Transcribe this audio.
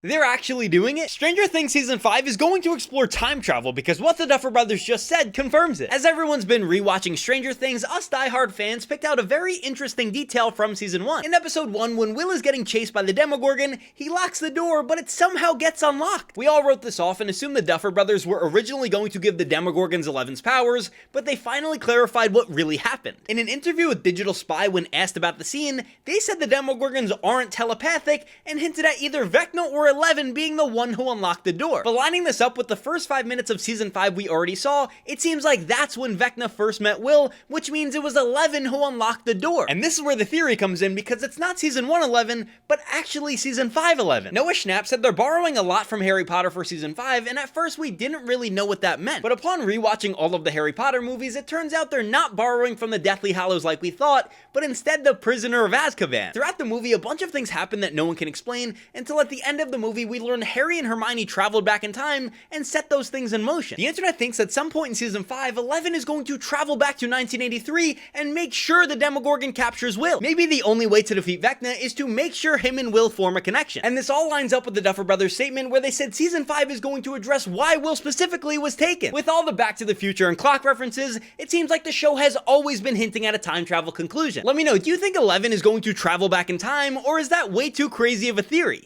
They're actually doing it? Stranger Things Season 5 is going to explore time travel because what the Duffer Brothers just said confirms it. As everyone's been rewatching Stranger Things, us diehard fans picked out a very interesting detail from Season 1. In Episode 1, when Will is getting chased by the Demogorgon, he locks the door, but it somehow gets unlocked. We all wrote this off and assumed the Duffer Brothers were originally going to give the Demogorgons Eleven's powers, but they finally clarified what really happened. In an interview with Digital Spy when asked about the scene, they said the Demogorgons aren't telepathic and hinted at either Vecna or Eleven being the one who unlocked the door. But lining this up with the first 5 minutes of Season 5 we already saw, it seems like that's when Vecna first met Will, which means it was Eleven who unlocked the door. And this is where the theory comes in because it's not Season 1 Eleven, but actually Season 5 Eleven. Noah Schnapp said they're borrowing a lot from Harry Potter for Season 5, and at first we didn't really know what that meant. But upon rewatching all of the Harry Potter movies, it turns out they're not borrowing from the Deathly Hallows like we thought, but instead the Prisoner of Azkaban. Throughout the movie, a bunch of things happen that no one can explain, until at the end of the movie we learn Harry and Hermione traveled back in time and set those things in motion. The internet thinks at some point in Season 5, Eleven is going to travel back to 1983 and make sure the Demogorgon captures Will. Maybe the only way to defeat Vecna is to make sure him and Will form a connection. And this all lines up with the Duffer Brothers statement where they said Season 5 is going to address why Will specifically was taken. With all the Back to the Future and clock references, it seems like the show has always been hinting at a time travel conclusion. Let me know, do you think Eleven is going to travel back in time, or is that way too crazy of a theory?